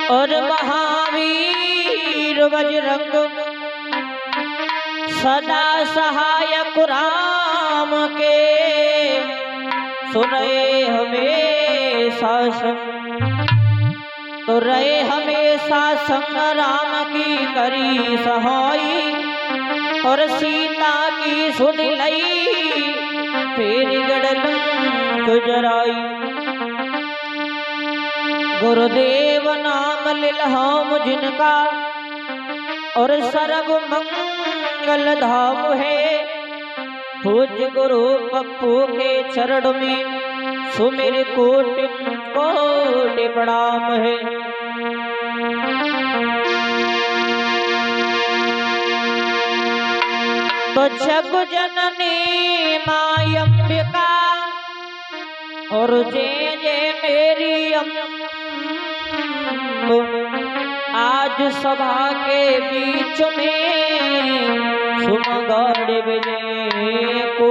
और महावीर बजरंग सदा सहायक राम के सुने हमेशा तो रहे हमेशा संग राम की करी सहाई और सीता की सुन लई फिर गड़ल गुजराई। गुरुदेव नाम लिलहाम जिनका और सर्व मंगल धाम है। पूज्य गुरु पप्पू के चरण में सुमिर कोटि कोटि प्रणाम है। तो जग जननी माय अंबिका और जय जय मेरी आज सभा के बीच में सुमगढ़ विजय को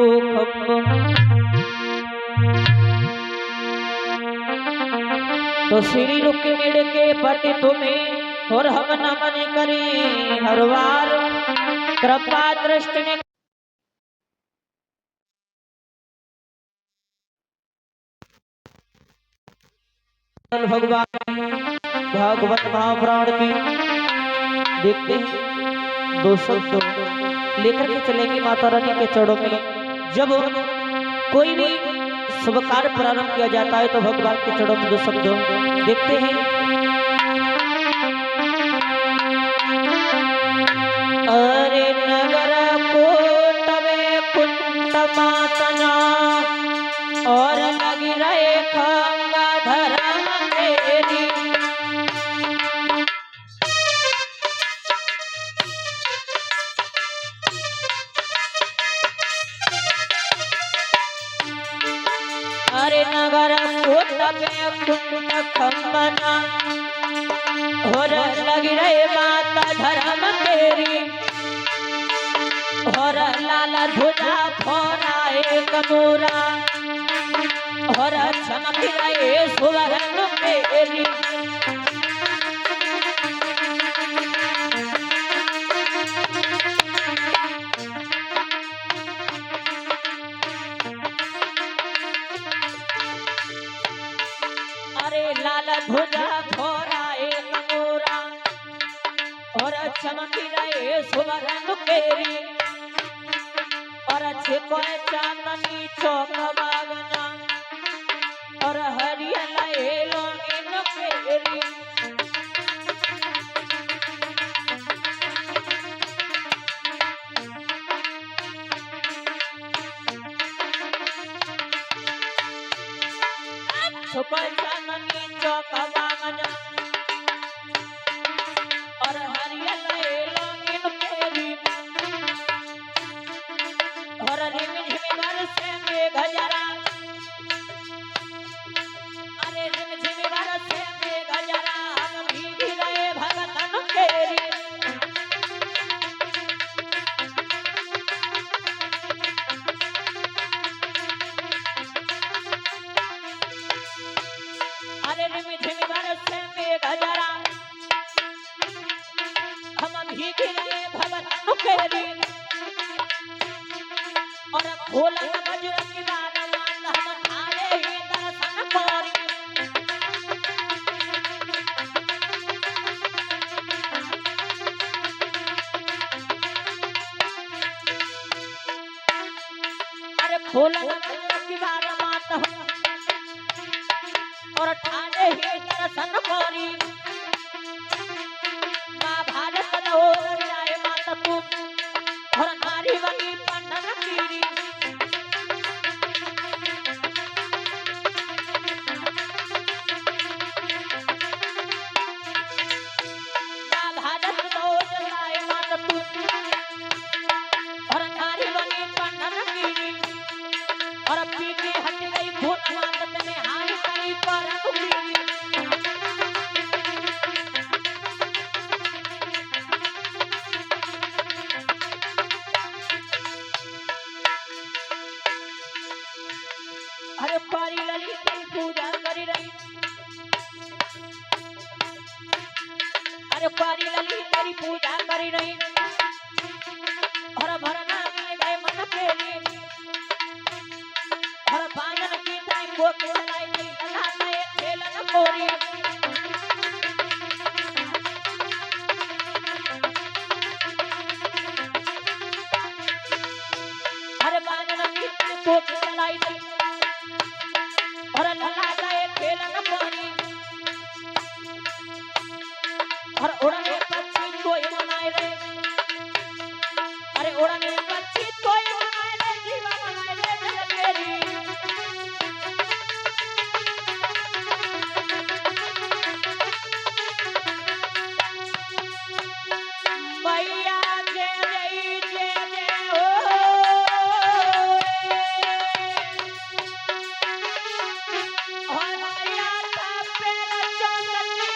तो श्री रुक्मिणी के पति तुम्हें और हम नमन करें हर बार कृपा दृष्टि ने भगवान भागवत महापुराण की देखते हैं 200 लेकर के चलेंगे माता रानी के चरणों में। जब कोई भी शुभ कार्य प्रारंभ किया जाता है तो भगवान के चरणों में 2 शब्द देखते हैं। अरे नगर कोट में कुंड मातना और लगी रहे खंगा धर्म तेरी। अरे नगर कोट में कुंड खंबना और लगी रहे माता धर्म तेरी। और लाला ध्वजा फहराए कमोरा और चमक रहे सुवर्ण तेरी। अरे लाला ध्वजा फहराए कमोरा और चमक रहे सुवर्ण तेरी। और अच्छे को चांदनी चौक बागना और हरियल लोगिन फेरी। चांदनी चौक बागना और हरियल लोगिन फेरी। और रिम झिम बरसे में गजरा अरे रिम झिम बरसे में गजरा हम भीग रहे भगतन तेरी। अरे रिम झिम बरसे में गजरा हम भीग रहे भगतन तेरी। और खोलन बजरंग की बागवान हम आए ही दर्शन करी। अरे खोलन बजरंग की बागवान हम और ठाणे ही दर्शन करी। महाभारत हो जाए माता तू और नारी बनी पंडन कीरी। और पीके हट गई भूत मात में हारी करी पर कुआरी लली तेरी पूजा करी रही हर भरना मिल गए मन के लिए हर बांधन की ताई को के लाई गई अल्लाह का एक खेल न कोरी हर बांधन की ताई को के लाई गई हर अल्लाह का एक खेल न कोरी हर उड़ने पक्षी कोई मनाए रे अरे उड़ने पक्षी कोई मनाए रे जीवन मनाए रे जलकेरी मैया जय जय जय जय हो मैया का पेड़ चलती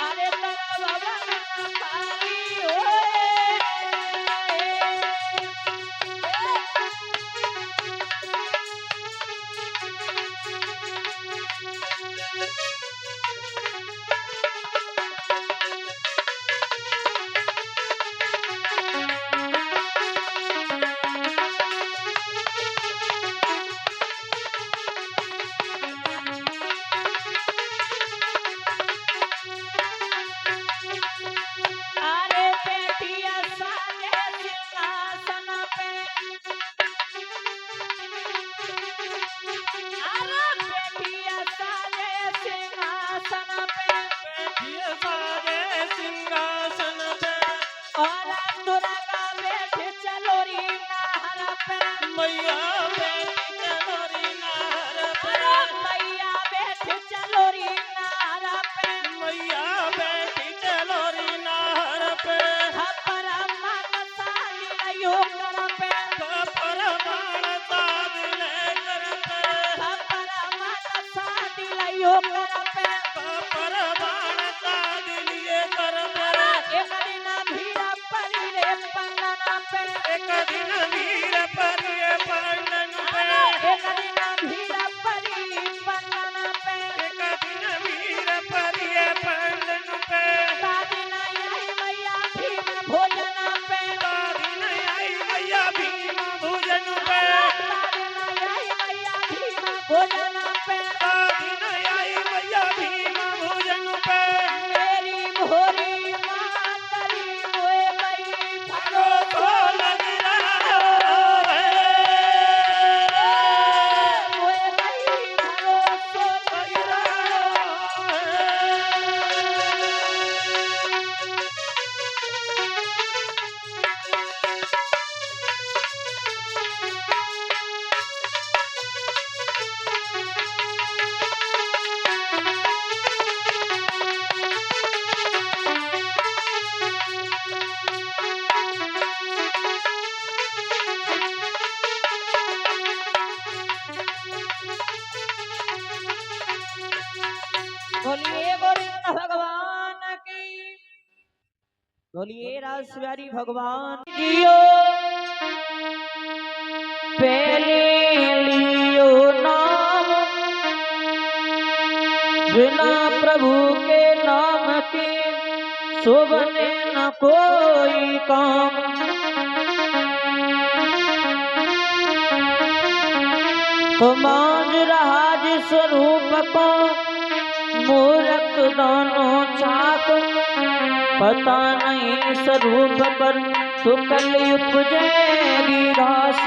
अरे तेरा बाबा पारी अरे बेटिया साले सिंहासन पे अरे बेटिया साले सिंहासन पे बैठिए सारे सिंहासन पे और दुर्गा बैठे चलो री नहर पे मैया बैठी चलोरी नार पे अरे मैया बैठे चलो री नहर पे मैया बैठी चलोरी नार पे खपर मन साली लयो कर पे खपर बाण साध लेकर पे खपर मन साली लयो कर पे खपर बाण साध लिए कर पे एक दिन भीड़ पड़ी रे पंगना पे एक दिन वीर परिये पंडन पे एक दिन भीड़ पड़ी पंगना पे एक दिन वीर परिये पंडन पे दादी आई मैया भीम भोजन पे दिन आई मैया भीम भोजन पे दादी आई मैया भीम भोजन पे दिन आई मैया भीम भोजन पे मेरी भोरी मातरी मोए मई भगो तो लग रहा है मोए मई भरोसो लग रहा बोलिए गोविंद भगवान की बोलिए रासबिहारी भगवान जियो पहले लियो नाम बिना प्रभु के नाम के शोभने न कोई काम तो मांझ रहा जिस रूप को मूरख दोनों चाक पता नहीं स्वरूप पर सुकल उपजेगी घास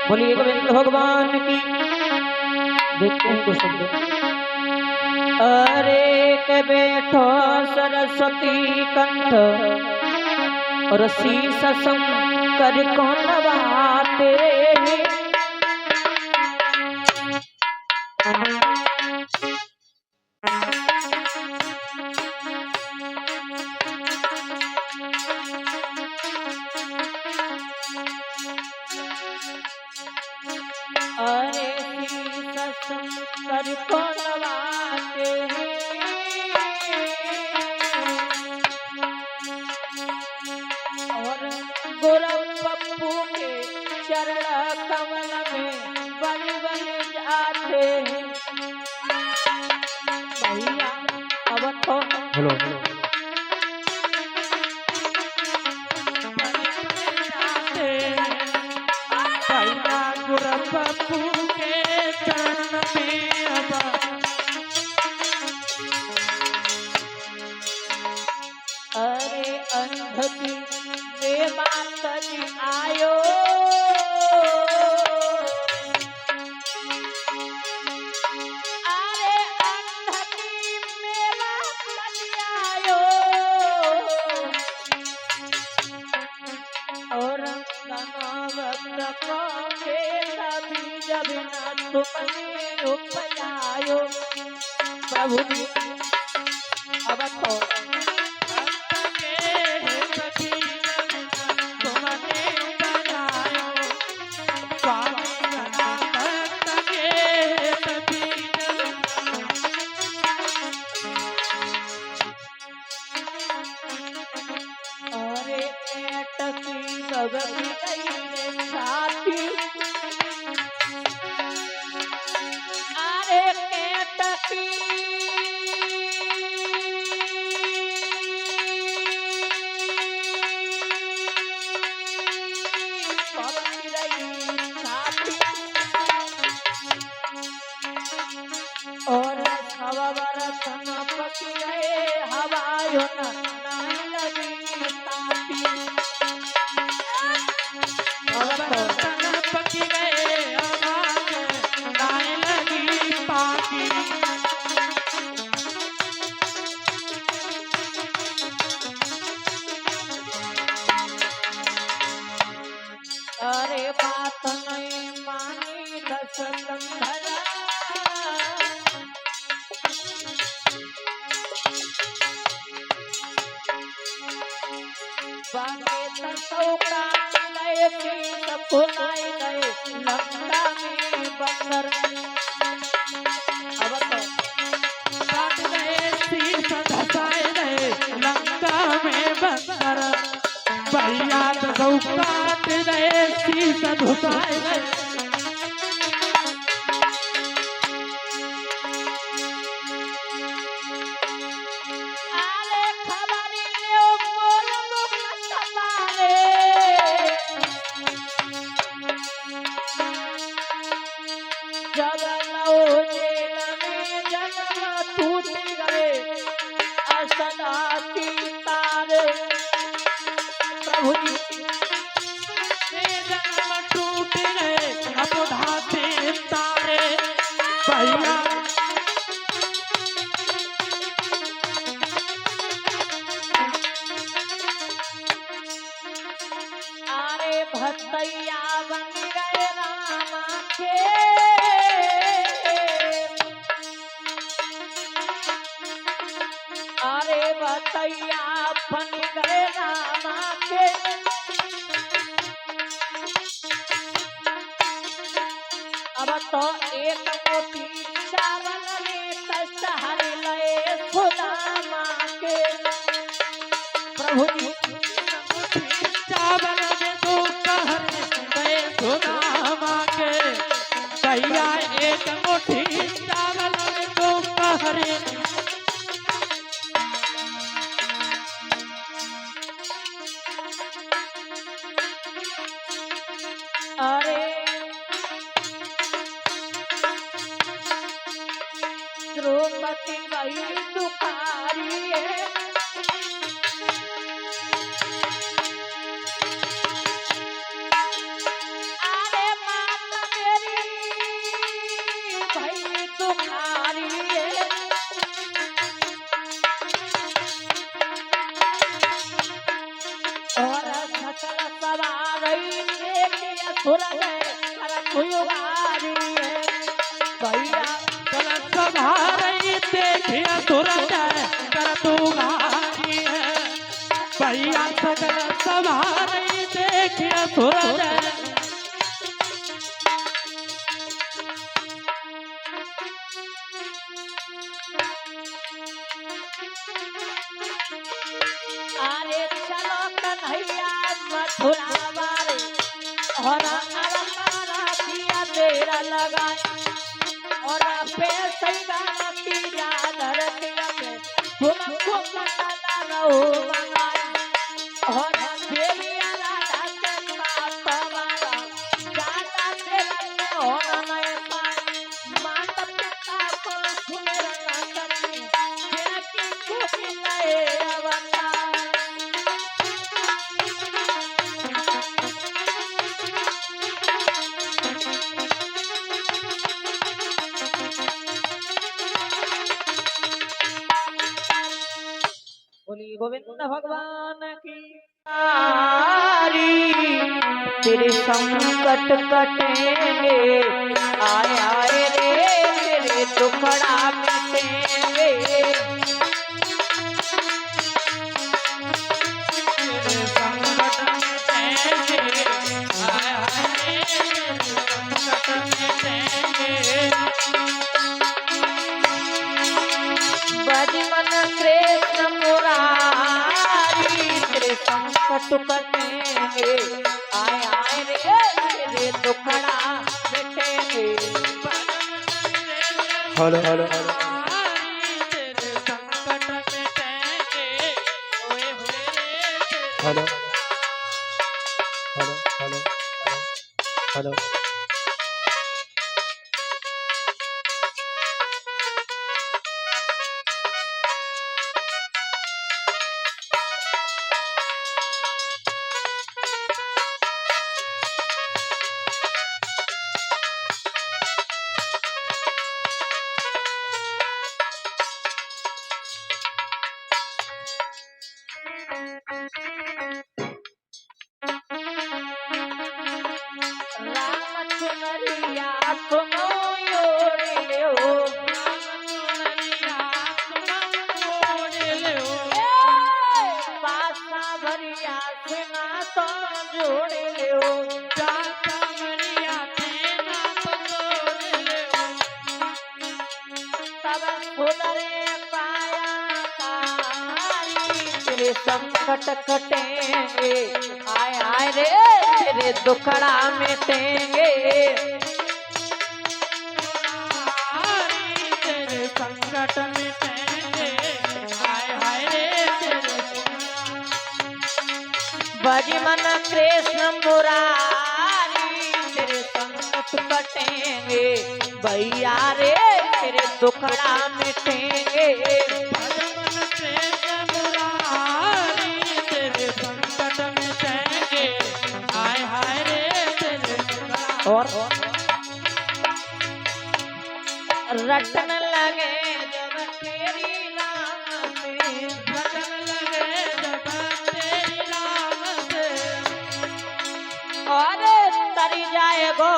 बोलिए गोविंद भगवान की देखते हैं कुछ शब्द अरे के बैठो सरस्वती कंठ और शीश कर कौन बाते अरे कर कौन बाते और गोरव पप्पू के चरण कमल में बल बल जाते हैं भैया बोलो भैया गुरु पप्पू के चरण में अब अरे अंध की बात आयो अरे अंध की बात आयो और वक्त को के तभी जब न तुमने उपयायो प्रभु जी अब तो अरे टकी बगली गई छाती अरे टकी बगली गई छाती और हवा बरसन पकी गए हवायो नहीं लगी ताती बर्तन पकी गए आवाज गाने लगी पाती अरे बात नहीं मानी दस कंधरा बागे तसौका लय की फुलाई गए लंका में बंदर अब तो काट गए शीश धसाए गए लंका में बंदर भैया तो काट गए शीश धसाए गए अरे खबरी ले मोर मुख सवारे जब लो जेल में जन्म टूट गए असदा की तार प्रभु जी जन्म टूट गए अब धाते तारे भैया अरे भतैया बन गए रामा के अरे भतैया बन गए रामा के अब तो एक मोटी चावल में कष्ट हर लए सुदामा के प्रभु जी चावल में दो कहर गए सुनामा के भैया एक मुट्ठी चावल में दो कहर अरे द्रौपदी वही दुखारी है अरे माता मेरी भई दुखारी है और सकल सवारी देखिए सुर गए कर फुलवारी है भैया चल सवारी देखिया तुरंत कर तू गारी है भैया सकल सवारी देखिया तुरंत अरे चलो कन्हैया मथुरा वाले और अवतारा किया तेरा लगाए और पे सैदा की याद रखिया पे तुमको हो मंगाई हो देविया राधा के पाप वाला ज्यादा तेरा में होना नहीं पाई माता पिता को सुमिरन करनी जेकी कोई नए अवतार बोली गोविंद भगवान की आरी तेरे संकट कटेंगे आए आए रे तेरे दुखड़ा मिटेंगे तेरे संकट मिटेंगे हाय हाय तेरे संकट मिटेंगे बजमन कृष्ण मुरारी तेरे संकट कटेंगे आए आए रे तेरे दुखड़ा मिटेंगे हेलो हेलो तेरे संकट मिटेंगे ओए होए रे hello hello hello hello Ram चुनरिया तुम ओढ़े हो पासा भरिया सुना तो जोड़े हो तब फुलरे पाया तारी तेरे संकट कटेंगे आए आए रे तेरे दुखड़ा मिटेंगे तेरे संकट मिटेंगे हाय हाय रे तेरे बजमन कृष्ण मुरारी तेरे संकट कटेंगे भैया रे तेरे दुखड़ा मिटेंगे भजमन कृष्ण मुरारी तेरे संकट मिटेंगे हाय हाय रे तेरे संकट और रटन लगे जब तेरी नाम से भजन लगे जब तेरी नाम से और तरी जाएगो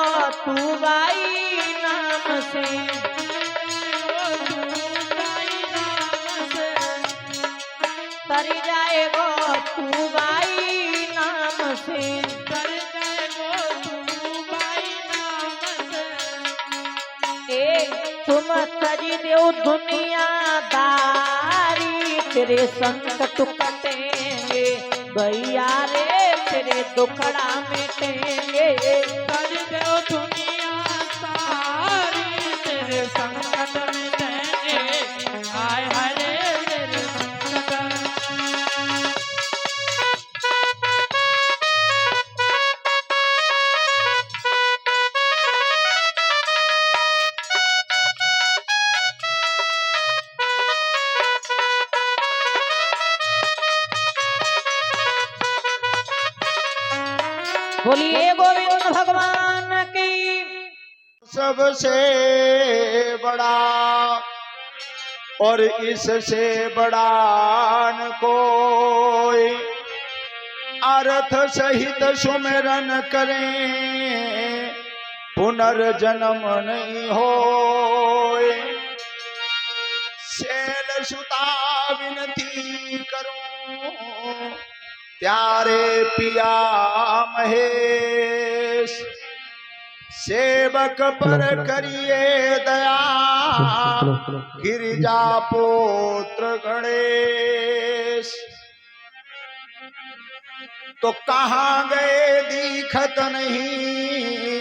तू गाई नाम से तरी जाएगो तू गाई नाम से ए तुम तरी देव दुनियादारी तेरे संकट कटेंगे भैया रे तेरे दुखड़ा मिटेंगे दुनिया सारी तेरे संकट मिटेंगे हाय हाय रे तेरे संकट बोलिए गोविंद भगवान की सबसे बड़ा और इससे बड़ा न कोई अर्थ सहित सुमिरन करें पुनर्जन्म नहीं होए शैल सुता विनती करूं प्यारे पिया महेश सेवक पर करिए दया गिरिजा पुत्र गणेश तो कहाँ गए दिखत नहीं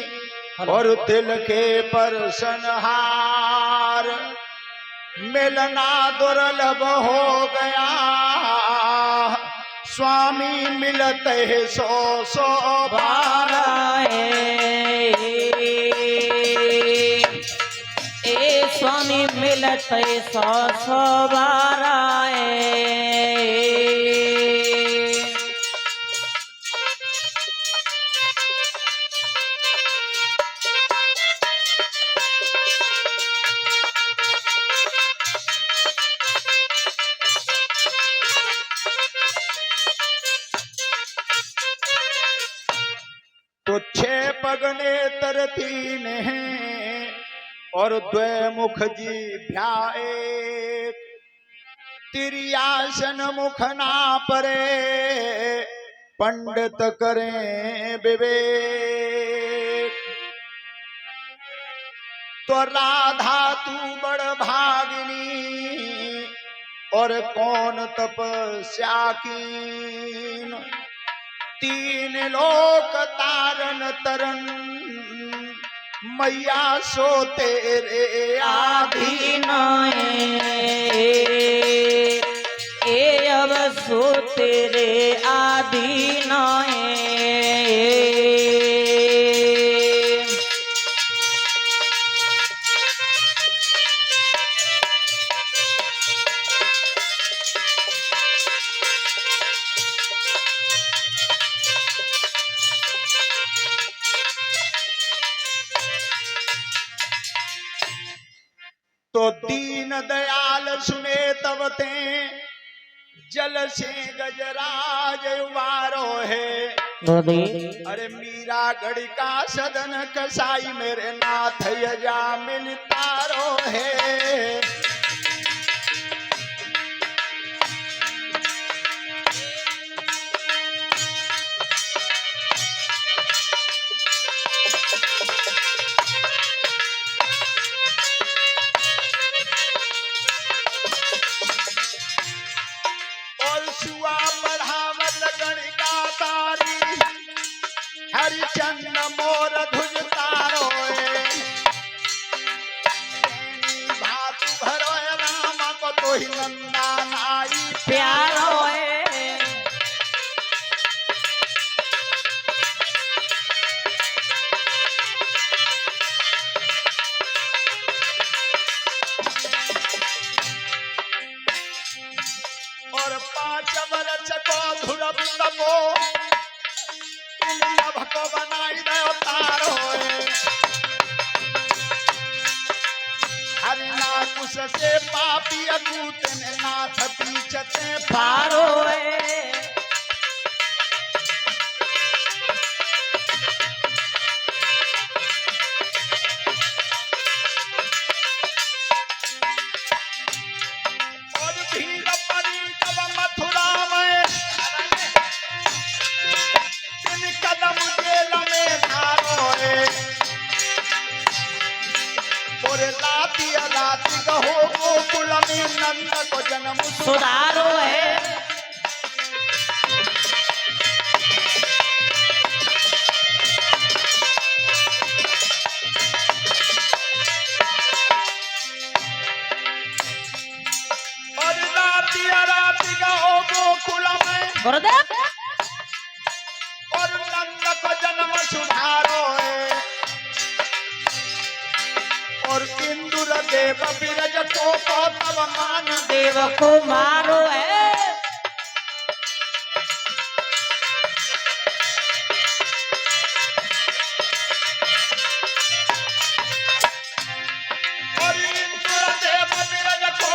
और दिल के परसनहार मिलना दुर्लभ हो गया स्वामी मिलत है सो सो बार। ए स्वामी मिलत सौ सौ बार तो छह पगने तर तीन हैं और द्वय मुख जी भ्याए। तिरियासन मुख ना परे पंडित करें विवेक। तो राधा तू बड़ भागिनी और कौन तपस्या कीन। तीन लोक तारन तरन मैया सो तेरे आधीन। ए अब सो तेरे आधीन तो दीन दयाल सुने तब ते जल से गजराज उबारो है। अरे मीरा गढ़ का सदन कसाई मेरे नाथ यजा मिलतारो है। सुआ बढ़ावत गणिका तारी हरिचंद मोर ध्वज तारो भातु भरो राम को तो ही नंदा नाई प्यारो और पांच वर्ष को धुरब तबो को बनाई दो तारो हरिना कुश से पापी अकूत ने नाथ पीछते पारो और भीड़ पड़ी जब मथुरा में तीन कदम जेल में धारो और लाती राती कहो गोकुल में नंद को जन्म सुधारो है और राती कहो गोकुल में गुरुदेव और नंद को जन्म सुधारो और इंदुर देव बिरज को तब मान देव को मारो है और इंदुर देव बिरज को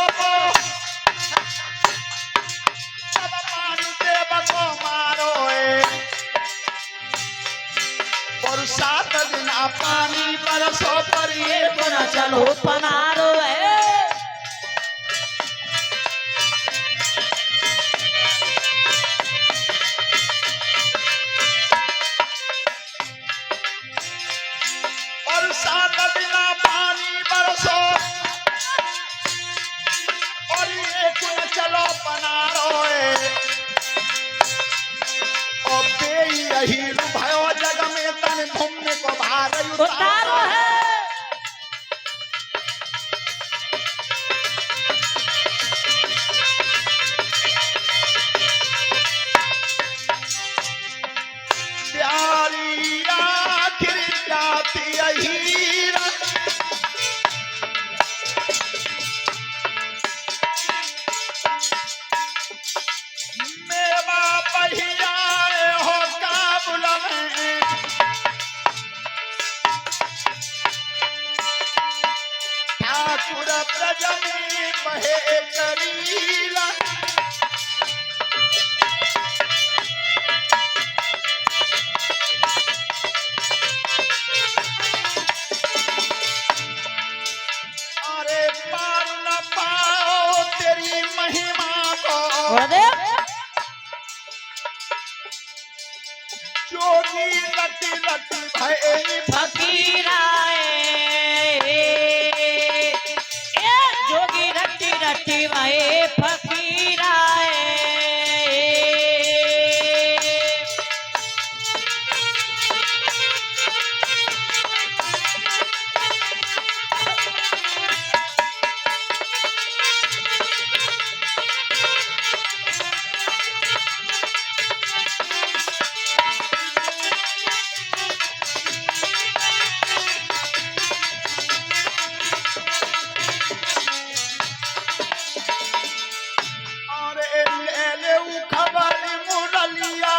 तब मान देव को मारो और 7 दिन पानी बरसो पर ये गुना चलो पनारो है और 7 दिन पानी बरसो और ये गुण चलो पनारो और बेई यही भयो जग में तन घूमने को भार उतारो है सुर ब्रज में बहे करीला अरे पार न पाओ तेरी महिमा को गुरुदेव जोगी लटी लटी भय फकीराए ए जोगी रट्टी रट्टी भाई फकीराए और ले ले खबर मुरलिया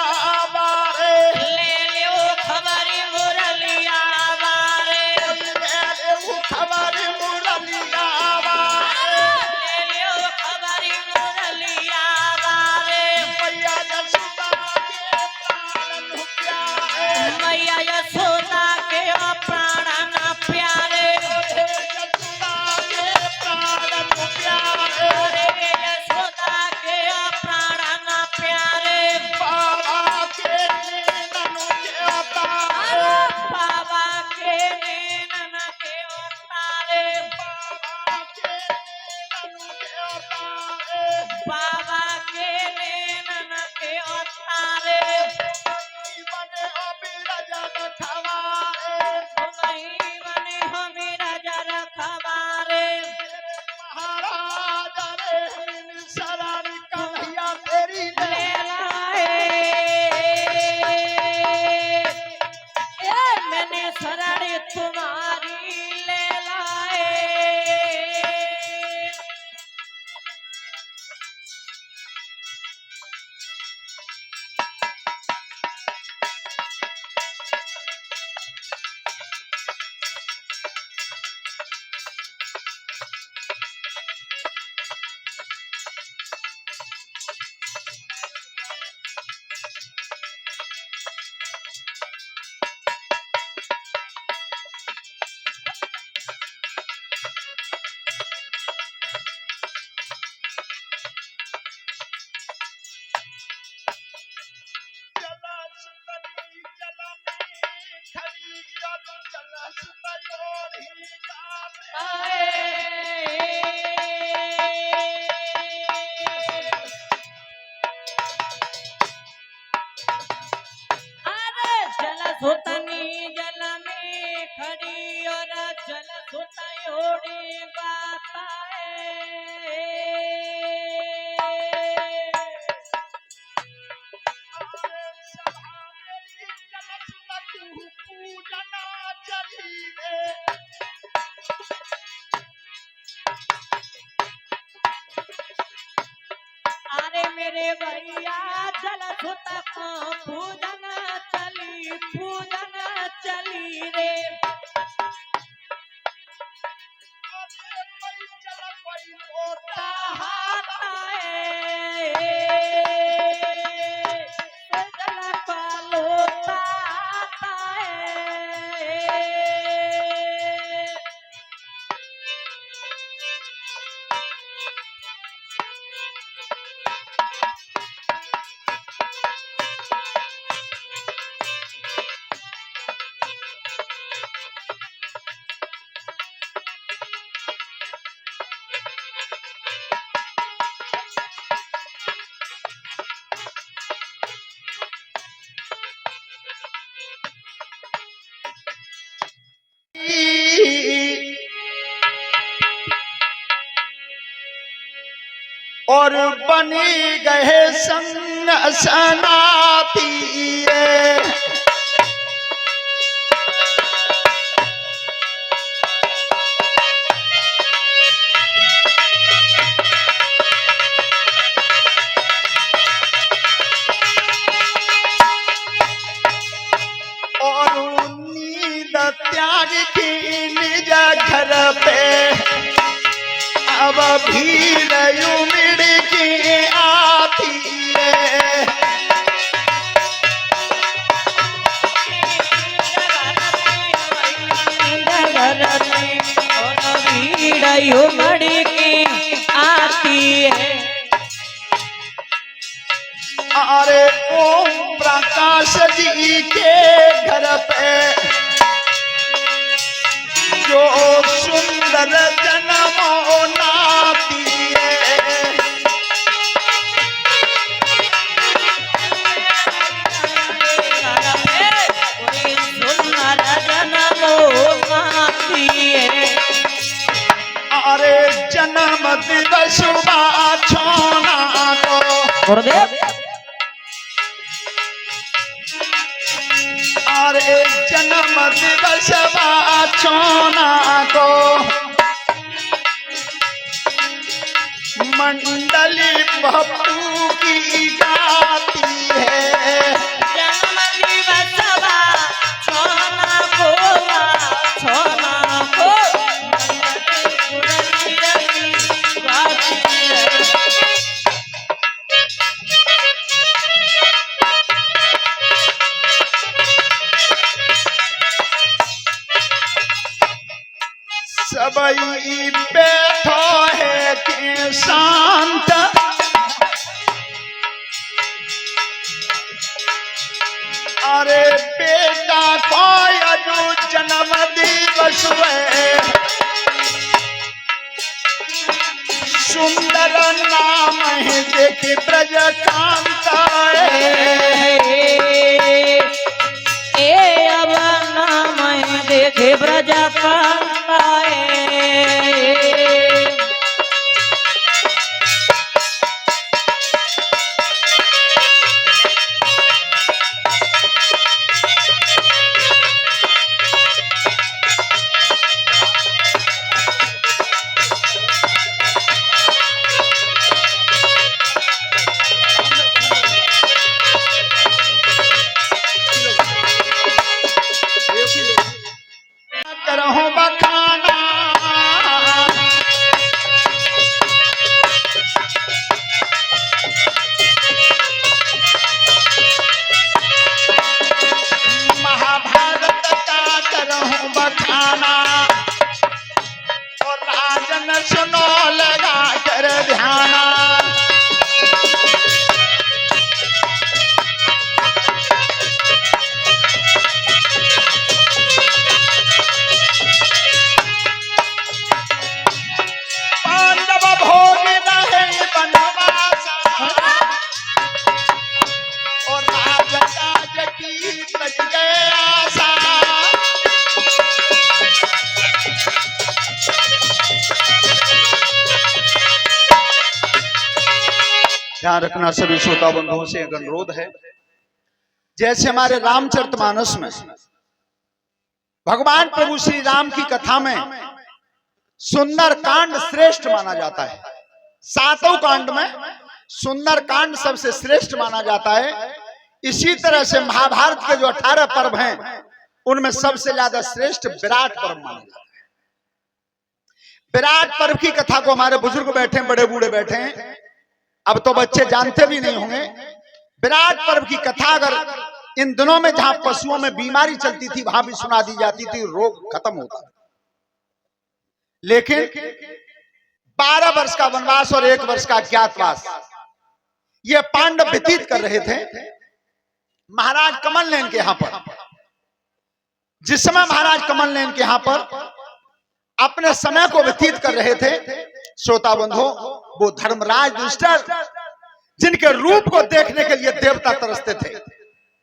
बारे ले लियो खबरी मुरलिया बारे ले ले खबर मुरलिया बारे ले लियो खबरी मुरलिया बारे मैया यशोदा के प्राण प्यारे मैया यशोदा के प्राण न प्यारे यशोदा के प्राण प्यारे अरे यशोदा के प्राण न प्यारे बाबा के नैनन के अवतार बाबा के नैनन के अवतारे बाबा के नैनन के अवतार बाबा के नैनन के अवतारे बने अबिरजन खवाए नहीं बने हमें जर खबारे महाराज रे शरण कन्हैया तेरी ले ले लाए मैंने शरण तुम्हारी ले लाए चला सुतरी चला में खड़ी और चला सुतयोरी गाते अरे जल सुतनी जल में खड़ी और जल सुतयोड़ी अरे सभा मेरी चला सुतू पूजना चली रे अरे मेरे भैया जल सुत को पूजन चली रे अरे कोई चला कोई होता और बनी गए संग सनाती रे और नींद त्याग की निज घर पे भीड़ उमड़ के आती है। उमड़ के आती है। अरे ओम प्रकाश जी के घर पे जो सुंदर जन्म नाती है। सुंदर जन्म नाती है। अरे जन्म दिवस छोना को गुरुदेव अरे जन्म दिवस छोना को मंडली पप्पू की गाती है। जन्म दिवस छोना को छोना को सबई बैठो है कि शांत अरे बेटा को अजू जन्म दिवस है। सुंदर नाम है देखे ब्रज कांता ए अब नाम देखे ब्रज कांता करहूं बखाना महाभारत का करहूं बखाना और राजन सुनो लगा कर ध्याना। ध्यान रखना सभी श्रोता बंधुओं से एक अनुरोध है। जैसे हमारे रामचरितमानस में भगवान प्रभु श्री राम की कथा में सुंदर कांड श्रेष्ठ माना जाता है। सातों कांड में सुंदर कांड सबसे श्रेष्ठ माना जाता है। इसी तरह से महाभारत के जो 18 पर्व हैं उनमें सबसे ज्यादा श्रेष्ठ विराट पर्व माना जाता है। विराट पर्व की कथा को हमारे बुजुर्ग बैठे, बड़े बूढ़े बैठे हैं, अब तो बच्चे जानते भी नहीं होंगे। विराट पर्व की कथा अगर इन दिनों में जहां पशुओं में बीमारी चलती थी वहां भी सुना दी जाती थी, रोग खत्म होता था। लेकिन 12 वर्ष का वनवास और 1 वर्ष का अज्ञातवास ये पांडव व्यतीत कर रहे थे महाराज कमल नयन के यहां पर। जिस समय महाराज कमल नयन के यहां पर अपने समय को व्यतीत कर रहे थे, श्रोता बंधु, वो धर्मराज दुष्टर जिनके रूप को देखने के लिए देवता तरसते थे,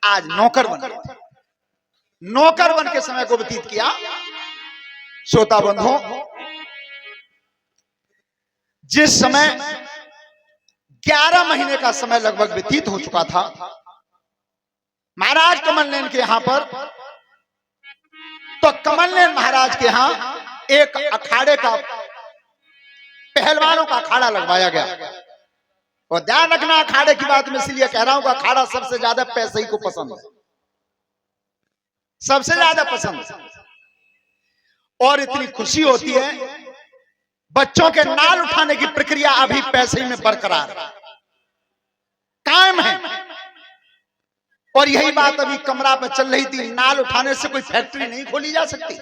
आज नौकर बन गए। नौकर बन के समय को व्यतीत किया। श्रोता बंधु, जिस समय 11 महीने का समय लगभग व्यतीत हो चुका था, महाराज कमल नयन के यहां पर, तो कमल नयन महाराज के यहां एक अखाड़े का, पहलवानों का अखाड़ा लगवाया गया। और ध्यान रखना, अखाड़े की बात में इसलिए कह रहा हूं कि अखाड़ा सबसे ज्यादा पैसे ही को पसंद है, सबसे ज्यादा पसंद है। और इतनी खुशी होती है बच्चों के नाल उठाने की प्रक्रिया अभी पैसे में बरकरार कायम है। और यही बात अभी कमरा पे चल रही थी, नाल उठाने से कोई फैक्ट्री नहीं खोली जा सकती,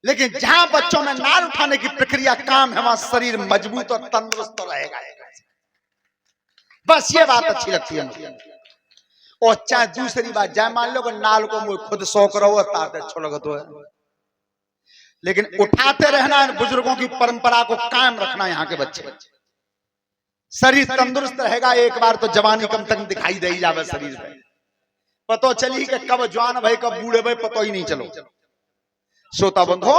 लेकिन जहां बच्चों में नाल उठाने की प्रक्रिया काम है, वहां शरीर मजबूत और तंदुरुस्त रहेगा। बस ये बात अच्छी लगती है मुझे। और चाहे दूसरी बात, जाए मान लो नाल को मुझे खुद शौक रहो ताते अच्छा लगा तो है, लेकिन उठाते रहना है। बुजुर्गों की परंपरा को कायम रखना। यहाँ के बच्चे शरीर तंदुरुस्त रहेगा। एक बार तो जवानी कम तक दिखाई दे ही जावे शरीर पे, पतो चली कि कब जवान भाई कब बूढ़े भाई पतो ही नहीं चलो। श्रोता बंधो,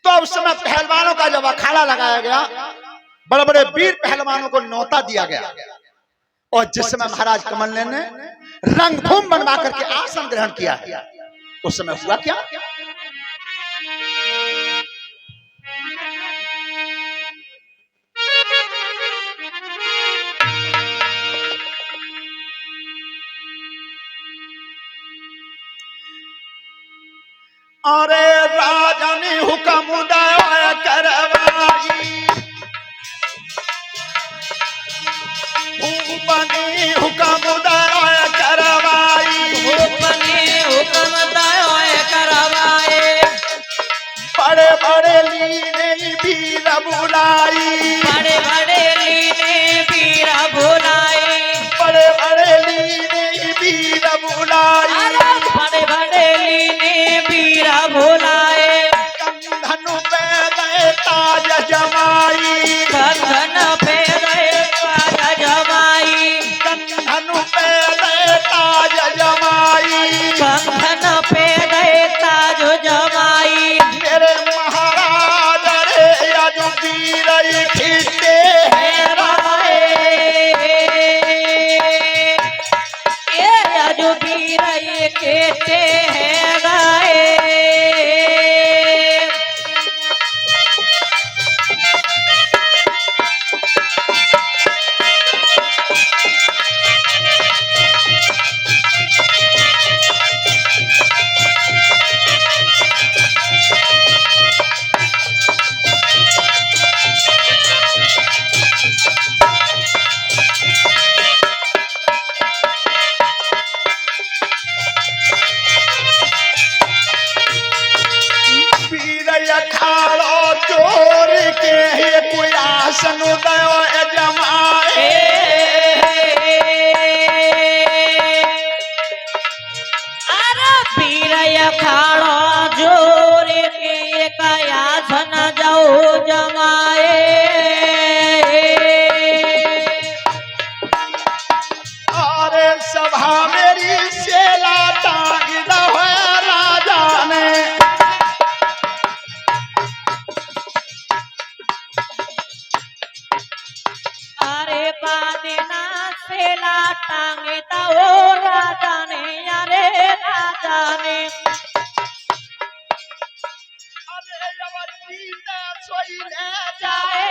तो उस समय पहलवानों का जब अखाड़ा लगाया गया, बड़े बड़े वीर पहलवानों को न्योता दिया गया। और जिस समय महाराज कमल ने रंगभूमि बनवा करके आसन ग्रहण किया, उस समय हुआ क्या? अरे राजा ने हुक्म उदय करवाई, भूपनी हुक्म उदय करवाई, भूपनी हुक्म उदय करवाए, बड़े बड़े लीने वीर बुलाई, बड़े बड़े लीने वीर बुलाए, बड़े बड़े लीने वीर बुलाई, बड़े बड़े लीने वीर बुलाए, कंधन पे गए ताज जमाई, कंधन पे गए ताज जमाई, कंधन पे गए ताज जमाई, कंधन पे गए ताज जमाई। मेरे महाराज रे यदुवीर खींचते हैं राय, ये यदुवीर कहते हैं गाए। वीर अखाड़ो चोर के ये कोई आसन उदय जमाए, अरे वीर अखाड़ो जोर के कया सन जाओ जमाए, अरे सभा मेरी सेला टांग दो राजा ने, अरे बादना सेला टांगे तो राजा ने, अरे राजा ने, अरे अवर जीते सोई ले जाए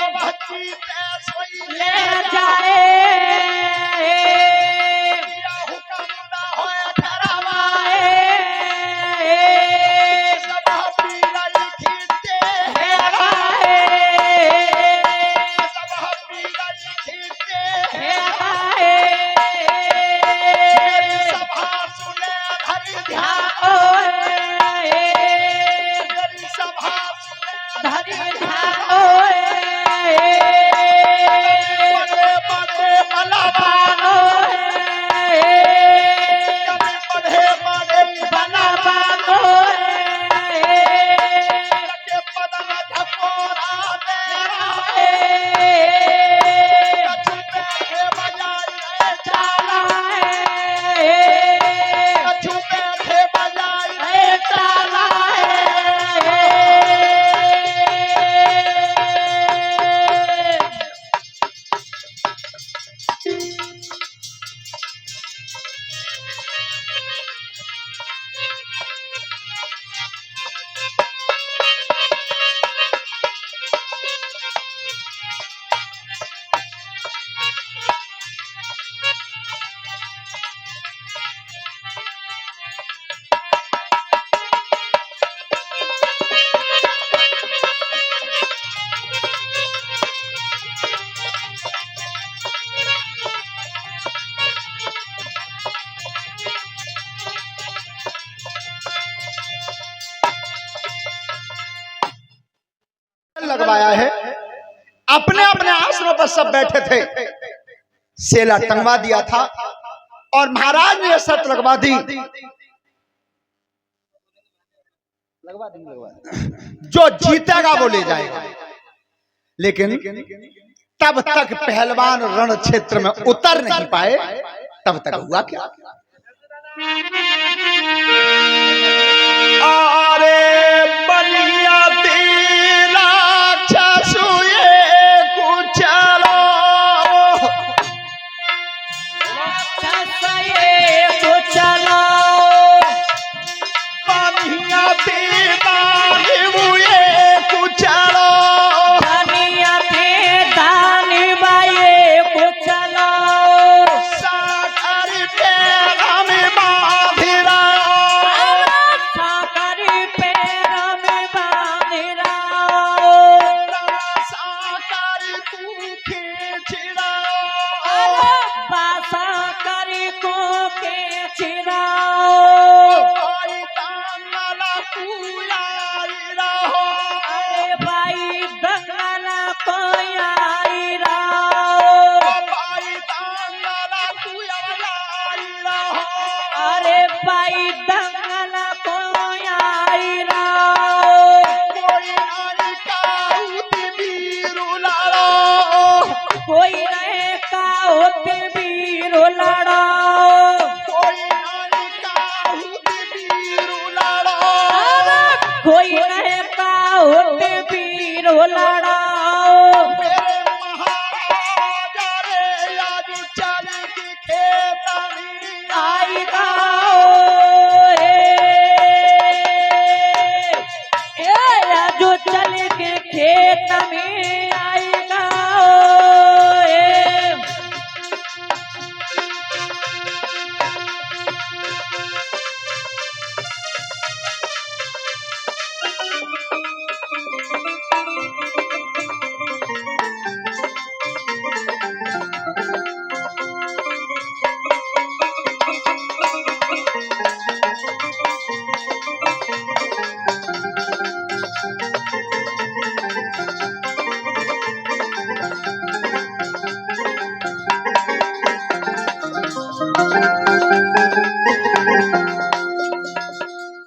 अवर जीते सोई ले ले जाए, या हुक्म ना होए करवाए, करवाए, सभा वीर खींचते हैं करवाए, सभा वीर खींचते हैं, करवाए। मेरी सभा सुने धरि ध्यान, ओए, मेरी सभा सुने धरि ध्यान ओए, बड़े बड़े लगवाया है। अपने अपने आसनों पर सब बैठे थे, सेला टंगवा दिया था और महाराज ने शर्त लगवा दी, जो जीतेगा वो ले जाएगा। लेकिन तब तक पहलवान रण क्षेत्र में उतर नहीं पाए, तब तक हुआ क्या? अरे बलिया तेरा छसुए कुचलो, छसुए कुचलो, बलिया तेरा हुए कुचलो, बलिया तेरा निभाए कुचलो, साकर पैरा में बांधिरा, साकर पैरा में बांधिरा, साकर तू खींचरा, बासा करी को के चिरा, कोई दांगला तू लाई रहो, अरे भाई दंगला कोई आई रहो, कोई दांगला तू लाई रहो, अरे भाई दंगला कोई आई रहो, कोई नारी का उती बीरू लाड़ो, कोई रहे का होते वीरो लड़ो, कोई नारी का उती बीरू लाड़ो, कोई रहे का होते वीरो लड़ो, मेरे महाराजा रे आज चल की खेतनी आई गाओ जो चल के खेत में आई गाओ।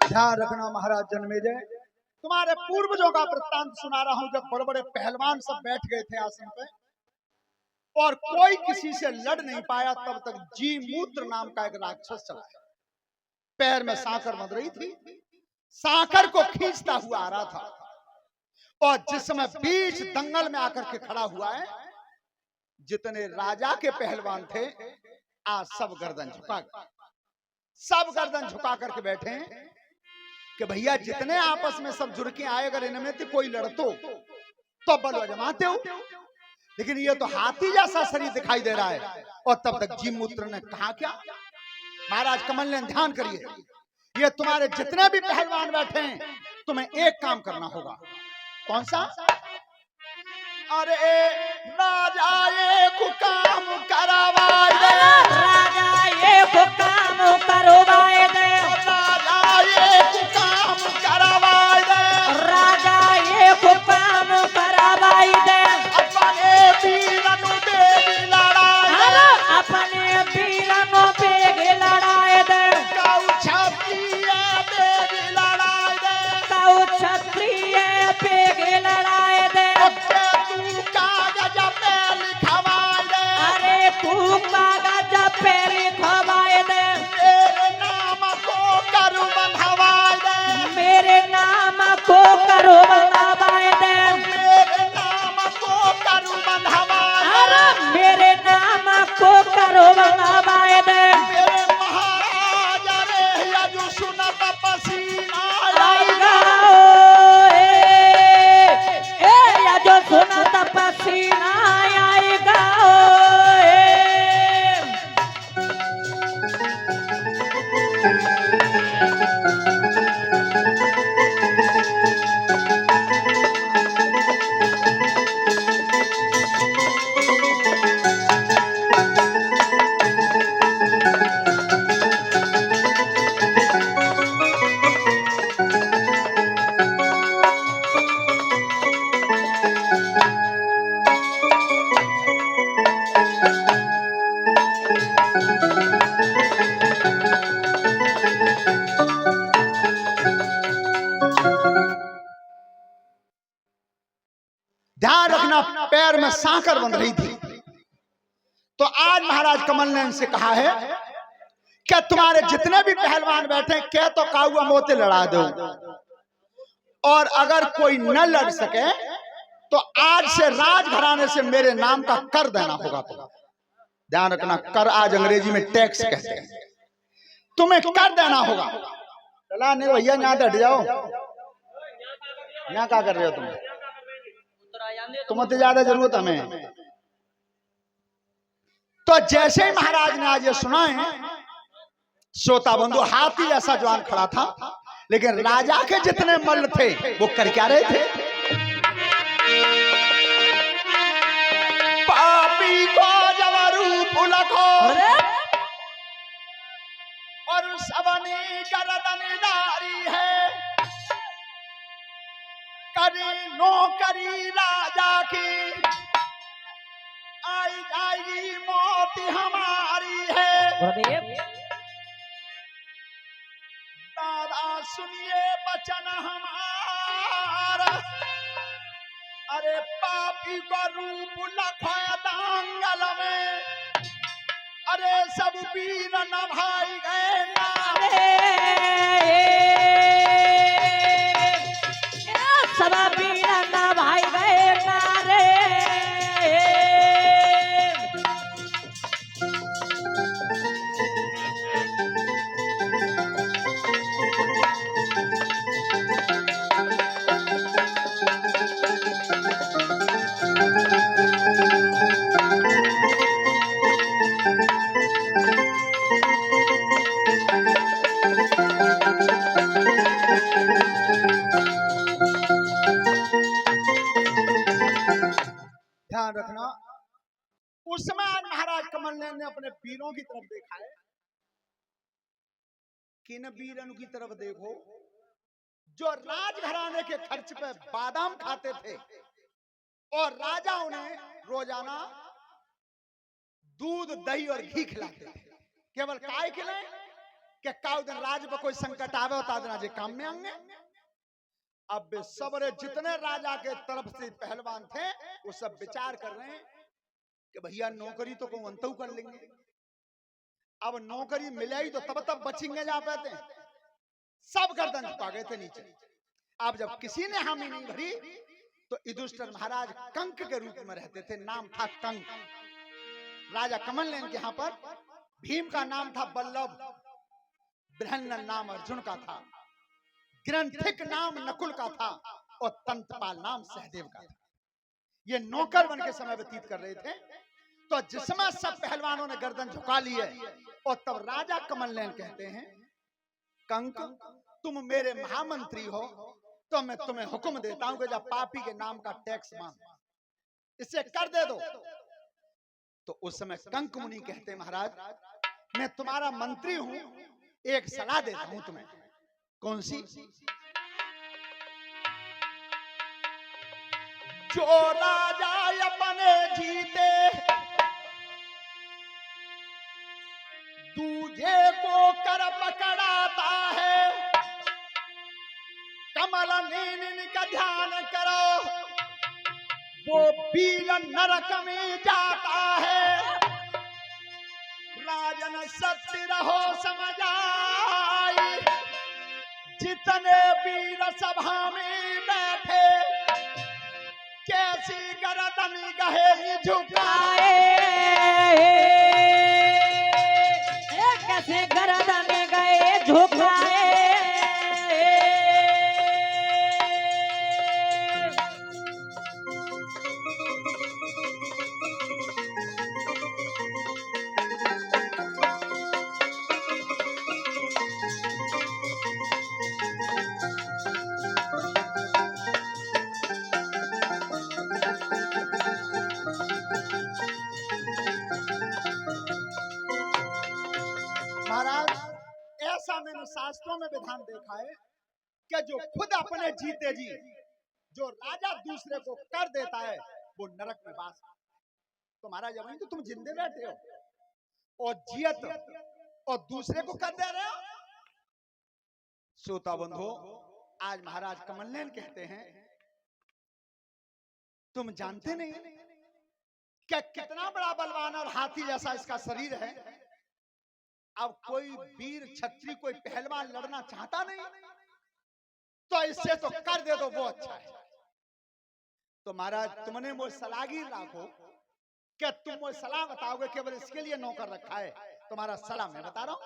ध्यान रखना महाराज जन्मेजय, तुम्हारे पूर्वजों का वृत्तांत सुना रहा हूं। जब बड़े बड़े पहलवान सब बैठ गए थे आसन पे और कोई किसी से लड़ नहीं पाया, तब तक जी मूत्र नाम का एक राक्षस चला है। पैर में सांकर बंध रही थी, सांकर को खींचता हुआ आ रहा था और जिस समय बीच दंगल में आकर के खड़ा हुआ है, जितने राजा के पहलवान थे आज सब गर्दन झुका गए, सब गर्दन झुका करके बैठे हैं कि भैया जितने आपस में सब जुड़ के आए, अगर इनमें से कोई लड़तो तो बल जमाते हो, लेकिन ये तो हाथी जैसा शरीर दिखाई दे रहा है। और तब तक जीमूत्र ने कहा क्या? महाराज कमल ने ध्यान करिए, ये तुम्हारे जितने भी पहलवान बैठे हैं, तुम्हें एक काम करना होगा। कौन सा? अरे राजा एक काम करवाए दे, राजा एक काम करवाए दे, राजा एक काम करवाए दे, राजा एक काम करवाए दे, अपने वीरनु बेगी लड़ाए दे, अपने वीरनो बेग लड़ाए दे, कौ क्षत्रिय बेगी लड़ाए दे, कौ क्षत्रिय बेग लड़ाए दे, तू कागज पे लिखवाए दे, अरे तू कागज पे लिखवाए दे, मेरे नाम को कर बंधवाए दे, मेरे नाम ध्यान रखना, पैर में सांकर बंध रही थी। तो आज महाराज कमल ने इनसे कहा है कि तुम्हारे जितने भी पहलवान बैठे क्या तो काउआ मोते लड़ा दो, और अगर कोई न लड़ सके तो आज से राजघराने से मेरे नाम का कर देना होगा। तो ध्यान रखना, कर आज अंग्रेजी में टैक्स कहते हैं, तुम्हें कर देना होगा। चला नहीं भैया, यहाँ हट जाओ, यहाँ क्या कर रहे हो तुम्हें तो ज्यादा जरूरत हमें। तो जैसे ही महाराज ने आज ये सुना है, श्रोता बंधु, हाथी जैसा जवान खड़ा था, लेकिन राजा के जितने मल्ल थे वो कर क्या रहे थे? पापी को जब रूप लखो और सबने गर्दनदारी है, करी नौकरी राजा की, आई जाएगी मौत हमारी है। दादा सुनिए बचन हमारा, अरे पापी का रूप लखोया दांगल में, अरे सब वीर न भाई गए नारे, सब वीर न भाई गए नारे। ध्यान रखना, उस समय आज महाराज कमल नयन ने अपने वीरों की तरफ देखा है। किन वीरों की तरफ देखो जो राजघराने के खर्च पे बादाम खाते थे और राजा उन्हें रोजाना दूध दही और घी खिलाते थे। केवल काय खिलाए कि काउ दिन राज पर कोई संकट आवे होता दिन आज काम में आएंगे। अब सबरे जितने राजा के तरफ से पहलवान थे वो सब विचार कर रहे हैं कि भैया नौकरी तो को अंतु कर लेंगे, अब नौकरी मिलेगी तो तब बचेंगे जा पाते हैं। सब गर्दन झुका गए थे नीचे। अब जब किसी ने हामी नहीं भरी तो युधिष्ठिर महाराज कंक के रूप में रहते थे, नाम था कंक। राजा कमल नयन के यहाँ पर भीम का नाम था बल्लभ, बृहन्न नाम अर्जुन का था, ग्रंथिक नाम नकुल का था और तंतपाल नाम सहदेव का था। ये नौकर बन के समय व्यतीत कर रहे थे। तो जिसमें सब पहलवानों ने गर्दन झुका ली है और तब राजा कमल नयन कहते हैं, कंक तुम मेरे महामंत्री हो तो मैं तुम्हें हुक्म देता हूं कि जब पापी के नाम का टैक्स मांग इसे कर दे दो। तो उस समय कंक मुनि कहते, महाराज मैं तुम्हारा मंत्री हूं, एक सलाह देता हूं तुम्हें। कौन सी? जो राजा अपने जीते दूजे को कर पकड़ाता है, कमल नयन का ध्यान करो, वो वीर नरक में जाता है। राजन सत्य रहो समझ आई, जितने वीर सभा में बैठे, कैसी गर्दन गहे झुकाए, कैसे गर्दन गए झुकाए। महाराज ऐसा मैंने शास्त्रों में विधान देखा है कि जो खुद अपने जीते जी जो राजा दूसरे को कर देता है वो नरक में वास। तो महाराज वहीं तो तुम जिंदे बैठे हो और जियत और दूसरे को कर दे रहे हो। श्रोता बंधु, आज महाराज कमल नयन कहते हैं तुम जानते नहीं क्या कितना बड़ा बलवान और हाथी जैसा इसका शरीर है। अब कोई वीर क्षत्रिय कोई पहलवान लड़ना चाहता नहीं, तो इससे तो कर दे दो वो अच्छा है। तो महाराज तुमने मुझे सलाहगी राखो, क्या तुम मुझे सलाह बताओगे? केवल इसके लिए नौकर रखा है। तुम्हारा सलाह मैं बता रहा हूं,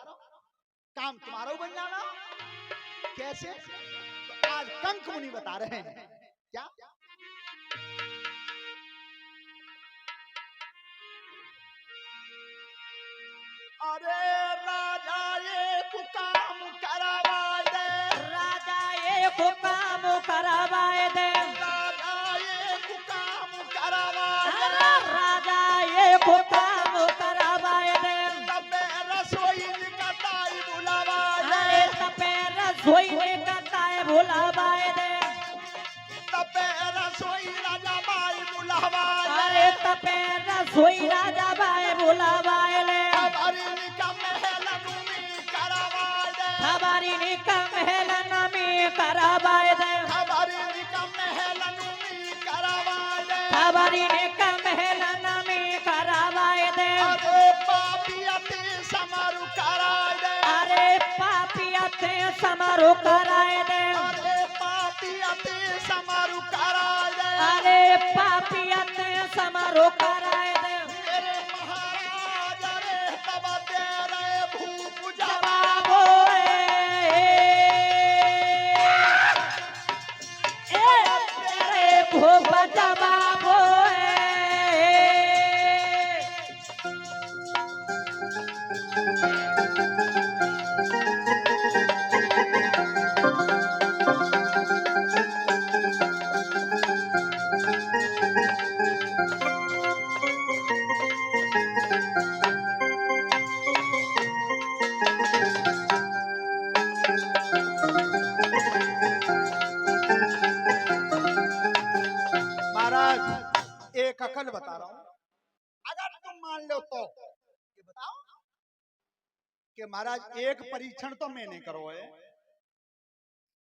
काम तुम्हारा बन जाना। कैसे? तो आज कंक मुनि बता रहे हैं। क्या? अरे राजा एक काम करवाए दे, राजा एक काम करवाए दे, राजा एक काम करवाए दे, राजा एक काम करवाए दे, तबे रसोई निकताई बुलावाए दे, अरे तपे रसोई निकताई बुलावाए दे, तबे रसोई राजा बाई बुलावाए दे, अरे तपे रसोई राजा बाई बुलावाए ले, हमारी निकम हेलनुमी करवाए दे, हमारी निकम हेलनमी करवाए दे, हमारी निकम हेलनुमी करवाए दे। हमारी निकम हेलनमी करवाए दे, अरे पापियते समारू कराए दे, अरे पापियते समारोह कराए दे, अरे पापियते समारू कराए दे। अरे पापियते समारोह कराए दे, मेरे महाराज रे तब तेरे भूप जवाब जवाबो तेरे भूप जवाबो महाराज एक अकल बता रहा हूं, अगर तुम मान लो तो ये बताओ कि महाराज एक परीक्षण तो मैं नहीं करो है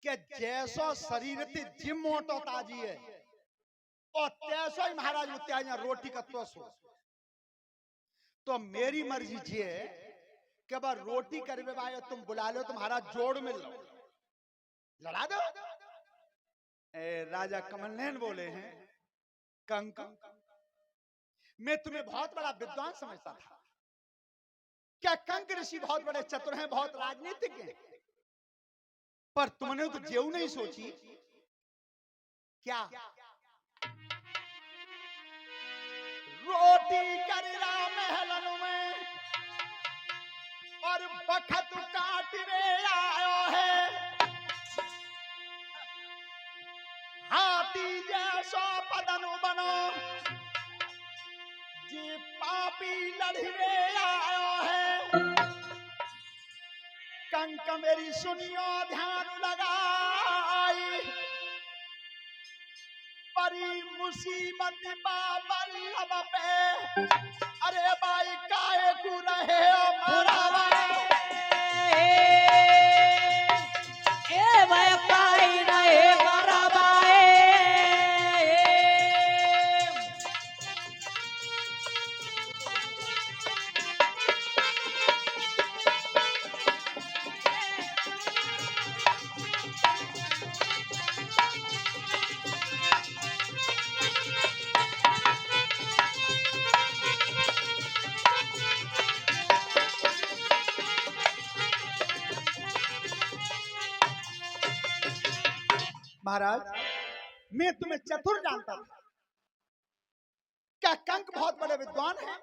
कि जैसो शरीर थी जिम मोटो ताजी है और तैसो ही महाराज उत्याज रोटी का तो मेरी मर्जी जी है कि बार रोटी करवे भाई तुम बुला लो, तुम्हारा जोड़ मिल लो, लड़ा दो। राजा कमलनैन बोले हैं, कंक मैं तुम्हें बहुत बड़ा विद्वान समझता था, क्या कंक ऋषि बहुत बड़े चतुर हैं, बहुत राजनीतिक हैं, पर तुमने तो जेऊ नहीं सोची क्या? रोटी करीरा महलन में और बखत काट रे आयो है, हाथी जैसो बदन बनो जी पापी लड़े आयो है। कंक मेरी सुनियो ध्यान लगाई, बड़ी मुसीबत बाबल्लभ पे, अरे भाई काहे को रहे हो मरावा, ए भाई काई रहे मराबाए, महाराज मैं तुम्हें चतुर जानता था, क्या कंक बहुत बड़े विद्वान हैं?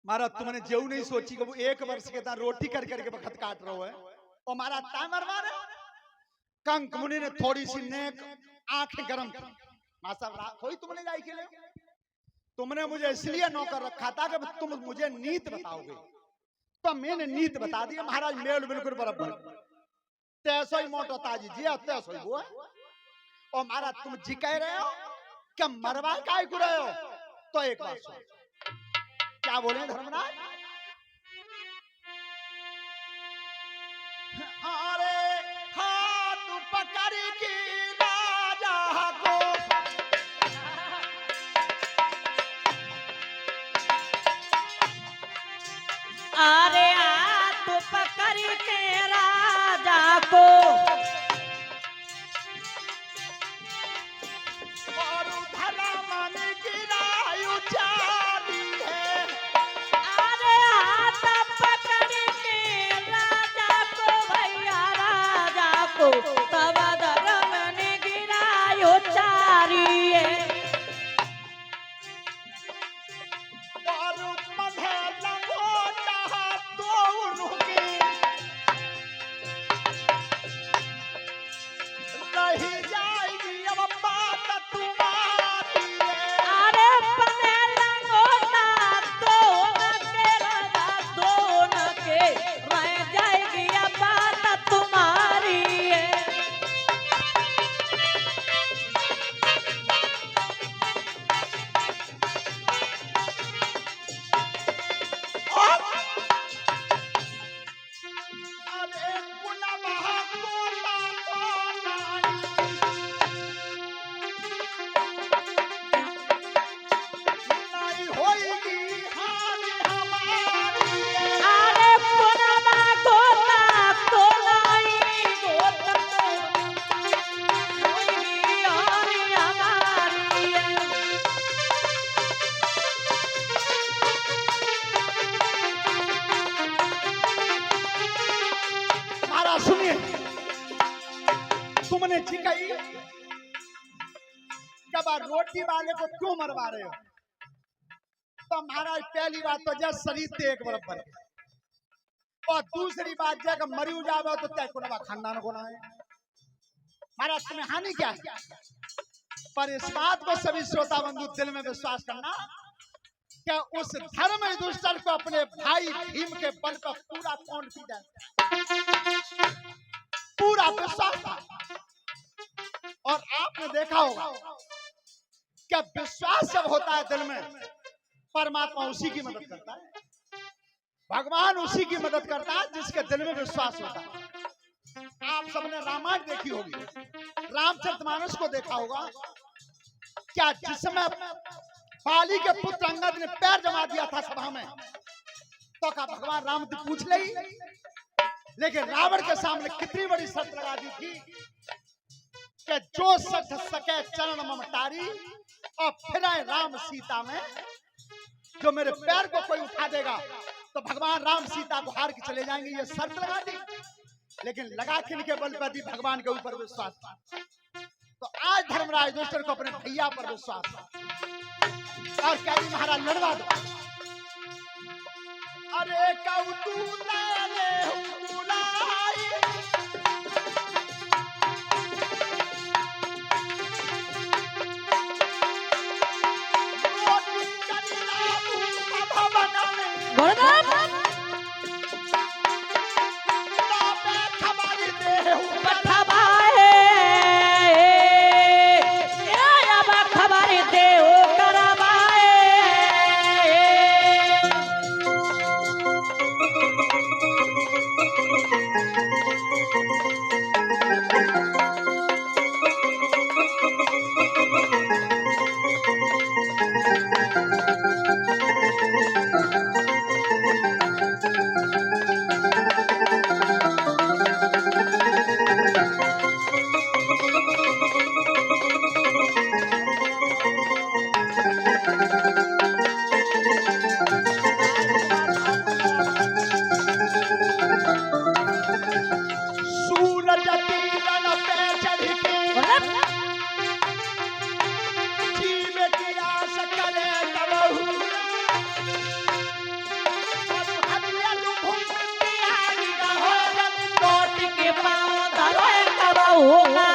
महाराज तुमने जेऊ नहीं सोची कि वो एक वर्ष के तरह रोटी कर करके वक्त काट रहे हो है और महाराज टाइमर मारे। कंक मुनि ने थोड़ी सी नेक आंखें गरम की, कोई तुमने जाई के लिए, तुमने मुझे इसलिए नौकर रखा था कि तुम मुझे नीत बताओगे, तो मैंने नीत बता दी। महाराज मेल बिल्कुल बराबर, तैसो ही मोटो ताजी जी तैसो ही वो है। और महाराज तुम जी कह रहे हो क्या मरवा काय को रहे हो, तो एक बात सुन, क्या बोले धर्मराज? अरे हाथ पकड़ के राजा को तुमने चिकई जब रोटी वाले को क्यों मरवा रहे हो? तो महाराज पहली बात तो जब शरीर ते एक बराबर है, और दूसरी बात जब मरी जावे तो तय कोनवा खानदान को ना है। महाराज तुम्हें हानि क्या है? पर इस बात को सभी श्रोता बंधु दिल में विश्वास करना, क्या उस धर्म दुष्टर को अपने भाई भीम के बल पर पूरा कॉन्फिडेंस, पूरा विश्वास था। और आपने देखा होगा क्या विश्वास जब होता है दिल में, परमात्मा उसी की मदद करता है, भगवान उसी की मदद करता है जिसके दिल में विश्वास होता है। आप सबने रामायण देखी होगी, रामचरितमानस को देखा होगा, क्या जिसमें बाली के पुत्र अंगद ने पैर जमा दिया था सभा में, तो क्या भगवान राम से पूछ ली? लेकिन रावण के सामने कितनी बड़ी शर्त लगा दी थी कि जो सठ सके चरण ममतारी, और फिर आए राम सीता में, जो मेरे पैर को कोई उठा देगा तो भगवान राम सीता को हार के चले जाएंगे, ये शर्त लगा दी। लेकिन लगा किनके बल पर दी? भगवान के ऊपर विश्वास था। तो आज धर्मराज दुष्टर को अपने भैया पर विश्वास था और कह दी महाराज लड़वा दो। अरे कौतूला रे हुलाई, रोटी करीना बाबा बनाने तापे खबर दे पठवाए ये अब खबर दे ओ करवाए। सूरज तीरन पे चढ़ के जीव की आस करे कबहू, और हत्या लुभुम प्यारी रहो, कोट के पाँव धरो कबहू ना